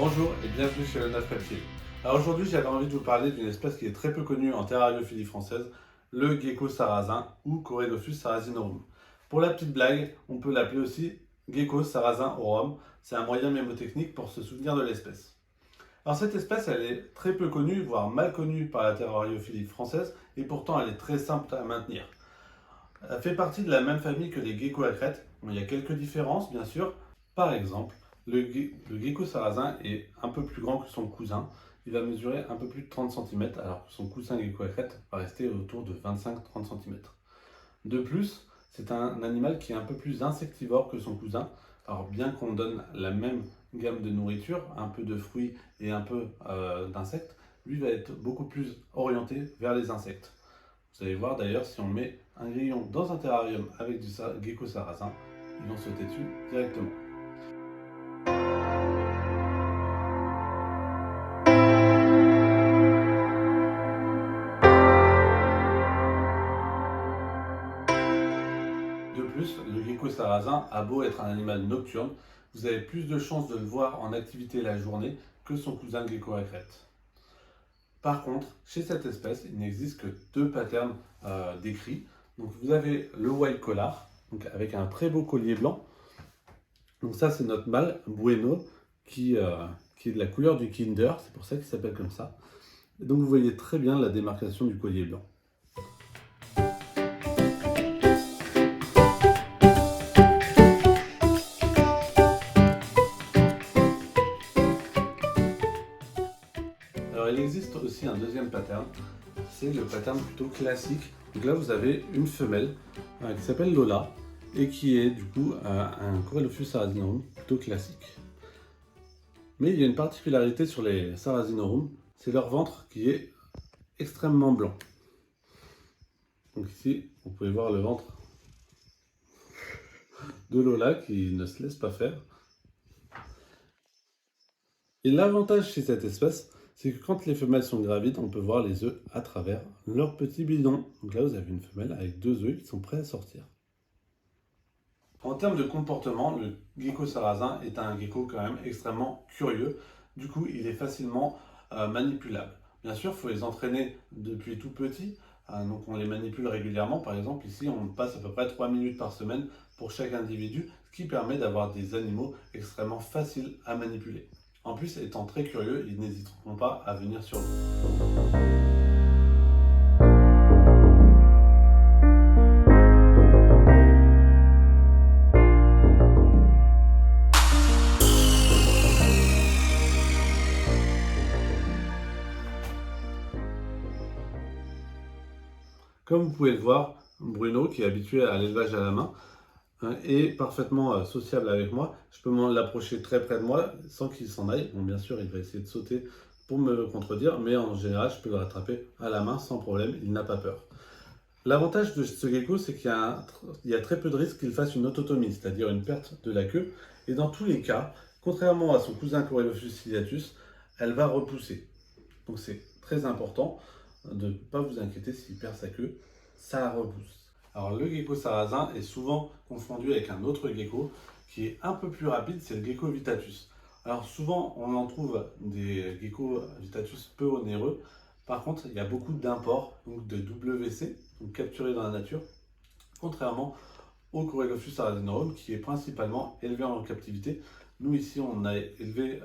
Bonjour et bienvenue chez le Neuf Reptile. Alors aujourd'hui j'avais envie de vous parler d'une espèce qui est très peu connue en terrariophilie française, le gecko sarrasin ou Corelophus sarrasinorum. Pour la petite blague, on peut l'appeler aussi gecko sarrasin aurum, c'est un moyen mémotechnique pour se souvenir de l'espèce. Alors cette espèce elle est très peu connue, voire mal connue par la terrariophilie française et pourtant elle est très simple à maintenir. Elle fait partie de la même famille que les geckos à crête. Il y a quelques différences, bien sûr. Par exemple, le gecko sarrasin est un peu plus grand que son cousin. Il va mesurer un peu plus de 30 cm, alors que son cousin gecko à crête va rester autour de 25-30 cm. De plus, c'est un animal qui est un peu plus insectivore que son cousin. Alors bien qu'on donne la même gamme de nourriture, un peu de fruits et un peu d'insectes, lui va être beaucoup plus orienté vers les insectes. Vous allez voir d'ailleurs, si on met un grillon dans un terrarium avec du gecko sarrasin, ils vont sauter dessus directement. De plus, le gecko sarrasin a beau être un animal nocturne, vous avez plus de chances de le voir en activité la journée que son cousin gecko à crête. Par contre, chez cette espèce, il n'existe que deux patterns décrits. Donc vous avez le white collar, donc avec un très beau collier blanc. Donc ça, c'est notre mâle, Bueno, qui est de la couleur du Kinder, c'est pour ça qu'il s'appelle comme ça. Et donc vous voyez très bien la démarcation du collier blanc. Alors il existe aussi un deuxième pattern, c'est le pattern plutôt classique. Donc là vous avez une femelle qui s'appelle Lola et qui est du coup un Corelophus sarrasinorum plutôt classique. Mais il y a une particularité sur les sarrasinorum, c'est leur ventre qui est extrêmement blanc. Donc ici vous pouvez voir le ventre de Lola qui ne se laisse pas faire. Et l'avantage chez cette espèce, c'est que quand les femelles sont gravides, on peut voir les œufs à travers leur petit bidon. Donc là, vous avez une femelle avec 2 œufs qui sont prêts à sortir. En termes de comportement, le gecko sarrasin est un gecko quand même extrêmement curieux. Du coup, il est facilement manipulable. Bien sûr, il faut les entraîner depuis tout petit. Donc on les manipule régulièrement. Par exemple, ici, on passe à peu près 3 minutes par semaine pour chaque individu, ce qui permet d'avoir des animaux extrêmement faciles à manipuler. En plus, étant très curieux, ils n'hésiteront pas à venir sur vous. Comme vous pouvez le voir, Bruno, qui est habitué à l'élevage à la main, est parfaitement sociable avec moi. Je peux l'approcher très près de moi sans qu'il s'en aille. Bon, bien sûr, il va essayer de sauter pour me contredire, mais en général, je peux le rattraper à la main sans problème. Il n'a pas peur. L'avantage de ce gecko, c'est qu'il y a très peu de risques qu'il fasse une autotomie, c'est-à-dire une perte de la queue. Et dans tous les cas, contrairement à son cousin Corelophus ciliatus, elle va repousser. Donc c'est très important de ne pas vous inquiéter s'il perd sa queue, ça repousse. Alors le gecko sarrasin est souvent confondu avec un autre gecko qui est un peu plus rapide, c'est le gecko vitatus. Alors souvent on en trouve des geckos vitatus peu onéreux, par contre il y a beaucoup d'imports, donc de WC, donc capturés dans la nature, contrairement au Corelophus sarrasinorum qui est principalement élevé en captivité. Nous ici on a élevé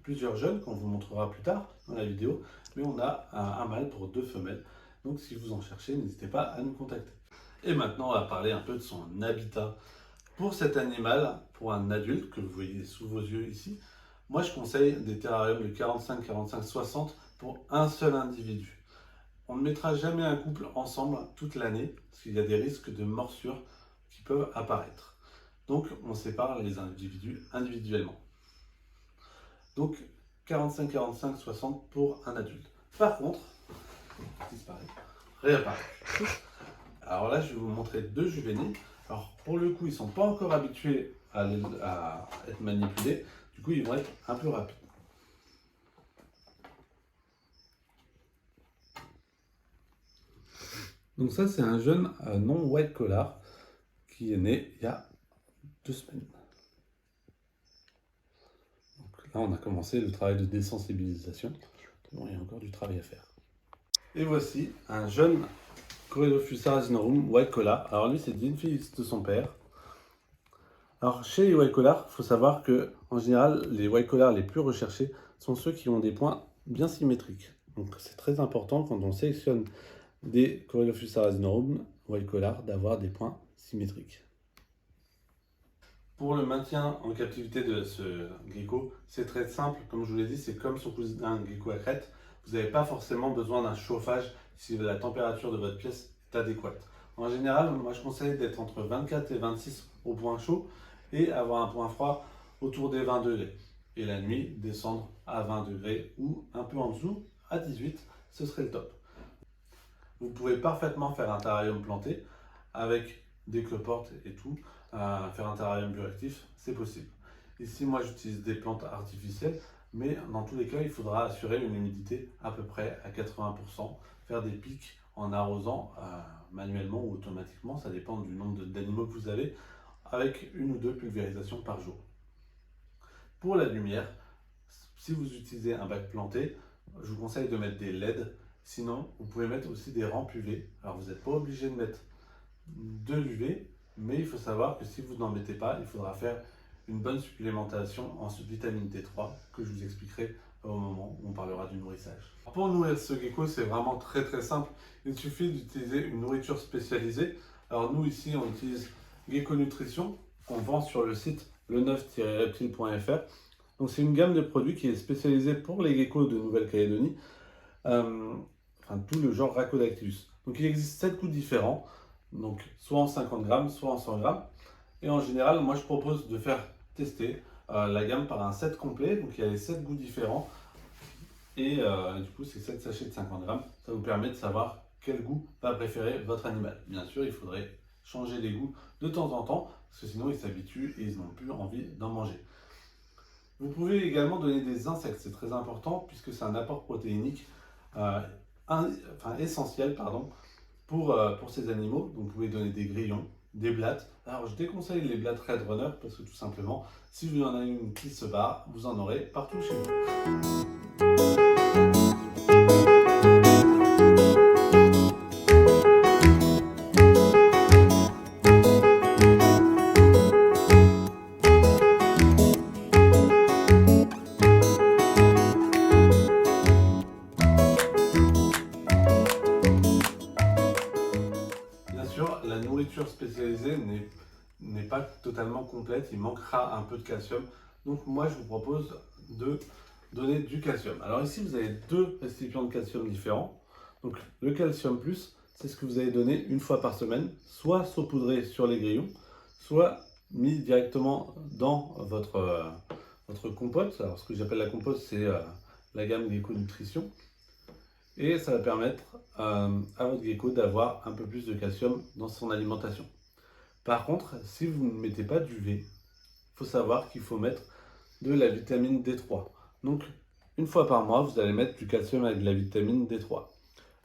plusieurs jeunes qu'on vous montrera plus tard dans la vidéo, mais on a un mâle pour 2 femelles. Donc si vous en cherchez, n'hésitez pas à nous contacter. Et maintenant on va parler un peu de son habitat. Pour cet animal, pour un adulte que vous voyez sous vos yeux ici, moi je conseille des terrariums de 45, 45, 60 pour un seul individu. On ne mettra jamais un couple ensemble toute l'année parce qu'il y a des risques de morsure qui peuvent apparaître. Donc on sépare les individus individuellement. Donc 45, 45, 60 pour un adulte. Par contre, disparaît, réapparaît. Alors là, je vais vous montrer 2 juvéniles. Alors pour le coup, ils ne sont pas encore habitués à être manipulés. Du coup, ils vont être un peu rapides. Donc ça, c'est un jeune non white collar qui est né il y a 2 semaines. Donc Là, on a commencé le travail de désensibilisation. Bon, il y a encore du travail à faire. Et voici un jeune Corydophus arzinorum white collar. Alors lui, c'est d'une fille de son père. Alors chez les white collars, il faut savoir que en général, les white collars les plus recherchés sont ceux qui ont des points bien symétriques. Donc c'est très important quand on sélectionne des Corydophus arzinorum white collar d'avoir des points symétriques. Pour le maintien en captivité de ce gecko, c'est très simple. Comme je vous l'ai dit, c'est comme son cousin gecko à crête. Vous n'avez pas forcément besoin d'un chauffage si la température de votre pièce est adéquate. En général, moi je conseille d'être entre 24 et 26 au point chaud et avoir un point froid autour des 20 degrés. Et la nuit, descendre à 20 degrés ou un peu en dessous, à 18, ce serait le top. Vous pouvez parfaitement faire un terrarium planté avec des cloportes et tout. Faire un terrarium bioactif, c'est possible. Ici, moi, j'utilise des plantes artificielles, mais dans tous les cas, il faudra assurer une humidité à peu près à 80%, faire des pics en arrosant manuellement ou automatiquement, ça dépend du nombre d'animaux que vous avez, avec 1 ou 2 pulvérisations par jour. Pour la lumière, si vous utilisez un bac planté, je vous conseille de mettre des LED. Sinon, vous pouvez mettre aussi des rampes UV. Alors, vous n'êtes pas obligé de mettre de l'UV, mais il faut savoir que si vous n'en mettez pas, il faudra faire une bonne supplémentation en vitamine D3 que je vous expliquerai au moment où on parlera du nourrissage. Pour nourrir ce gecko, c'est vraiment très simple. Il suffit d'utiliser une nourriture spécialisée. Alors nous ici, on utilise Gecko Nutrition qu'on vend sur le site le9-reptile.fr. Donc c'est une gamme de produits qui est spécialisée pour les geckos de Nouvelle-Calédonie, enfin tout le genre Rhacodactylus. Donc il existe 7 goûts différents, donc soit en 50 grammes, soit en 100 grammes. Et en général, moi je propose de faire tester la gamme par un set complet. Donc il y a les 7 goûts différents. Et du coup, ces 7 sachets de 50 grammes, ça vous permet de savoir quel goût va préférer votre animal. Bien sûr, il faudrait changer les goûts de temps en temps, parce que sinon ils s'habituent et ils n'ont plus envie d'en manger. Vous pouvez également donner des insectes, c'est très important puisque c'est un apport protéinique essentiel pour ces animaux. Donc vous pouvez donner des grillons, des blattes. Alors je déconseille les blattes Red Runner parce que tout simplement, si vous en avez une qui se barre, vous en aurez partout chez vous. La nourriture spécialisée n'est pas totalement complète, il manquera un peu de calcium. Donc moi je vous propose de donner du calcium. Alors ici vous avez 2 récipients de calcium différents. Donc le calcium plus, c'est ce que vous allez donner une fois par semaine, soit saupoudré sur les grillons, soit mis directement dans votre compote. Alors ce que j'appelle la compote, c'est la gamme Gecko Nutrition. Et ça va permettre à votre gecko d'avoir un peu plus de calcium dans son alimentation. Par contre, si vous ne mettez pas d'UV, il faut savoir qu'il faut mettre de la vitamine D3. Donc, une fois par mois, vous allez mettre du calcium avec de la vitamine D3.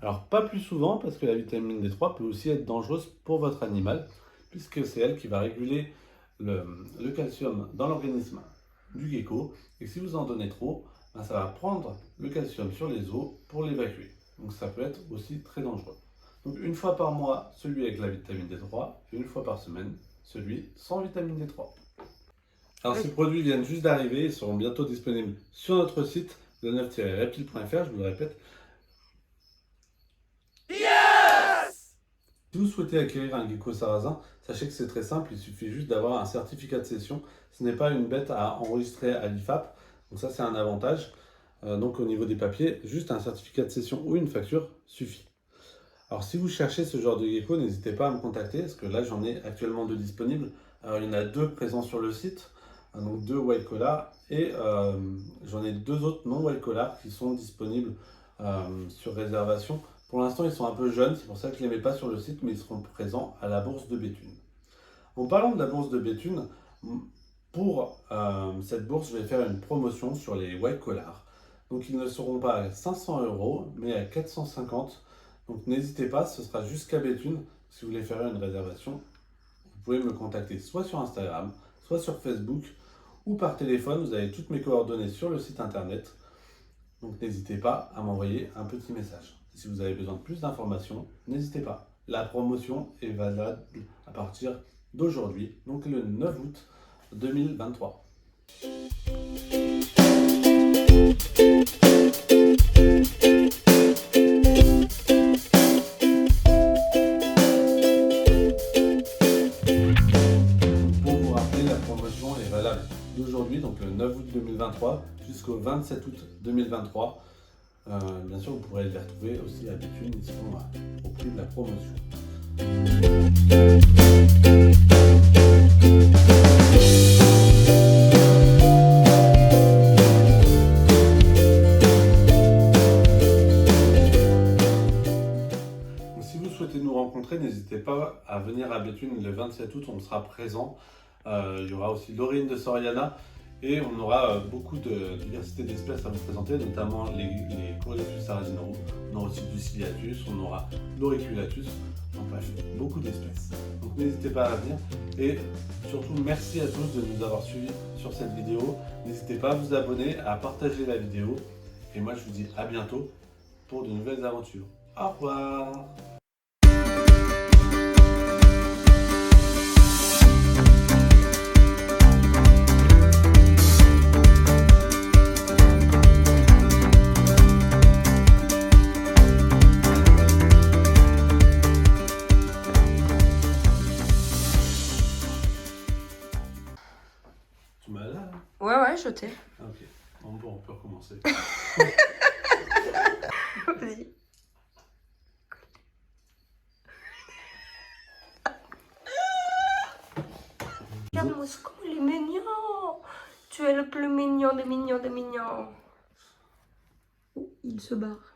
Alors, pas plus souvent, parce que la vitamine D3 peut aussi être dangereuse pour votre animal, puisque c'est elle qui va réguler le calcium dans l'organisme du gecko. Et si vous en donnez trop, ça va prendre le calcium sur les os pour l'évacuer. Donc ça peut être aussi très dangereux. Donc une fois par mois, celui avec la vitamine D3 et une fois par semaine, celui sans vitamine D3. Alors ces produits viennent juste d'arriver et seront bientôt disponibles sur notre site le9-reptile.fr, je vous le répète. Yes! Si vous souhaitez acquérir un gecko sarrasin, sachez que c'est très simple, il suffit juste d'avoir un certificat de cession. Ce n'est pas une bête à enregistrer à l'IFAP. Donc ça c'est un avantage. Donc au niveau des papiers, juste un certificat de cession ou une facture suffit. Alors si vous cherchez ce genre de gecko, n'hésitez pas à me contacter parce que là j'en ai actuellement 2 disponibles. Alors il y en a 2 présents sur le site, donc 2 white collar et j'en ai 2 autres non white collar qui sont disponibles sur réservation. Pour l'instant ils sont un peu jeunes, c'est pour ça que je ne les mets pas sur le site, mais ils seront présents à la bourse de Béthune. En parlant de la bourse de Béthune, pour cette bourse, je vais faire une promotion sur les white collars. Donc ils ne seront pas à 500 €, mais à 450. Donc n'hésitez pas, ce sera jusqu'à Béthune. Si vous voulez faire une réservation, vous pouvez me contacter soit sur Instagram, soit sur Facebook, ou par téléphone. Vous avez toutes mes coordonnées sur le site internet. Donc n'hésitez pas à m'envoyer un petit message. Si vous avez besoin de plus d'informations, n'hésitez pas. La promotion est valable à partir d'aujourd'hui, donc le 9 août 2023. Pour vous rappeler, la promotion est valable d'aujourd'hui, donc le 9 août 2023, jusqu'au 27 août 2023. Bien sûr, vous pourrez les retrouver aussi à Béthune, ils seront au prix de la promotion. Si vous souhaitez nous rencontrer, n'hésitez pas à venir à Béthune le 27 août, on sera présent. Il y aura aussi Laurine de Soriana. Et on aura beaucoup de diversité d'espèces à vous présenter, notamment les Corypheus sarrasinorum. On aura aussi du Ciliatus, on aura l'Auriculatus. Donc bref, beaucoup d'espèces. Donc n'hésitez pas à venir. Et surtout, merci à tous de nous avoir suivis sur cette vidéo. N'hésitez pas à vous abonner, à partager la vidéo. Et moi, je vous dis à bientôt pour de nouvelles aventures. Au revoir! Tu m'as là? Ouais, je t'ai. Ok, bon, on peut recommencer. Vas-y. Regarde Moscou, il est mignon. Tu es le plus mignon des mignons des mignons. Oh, il se barre.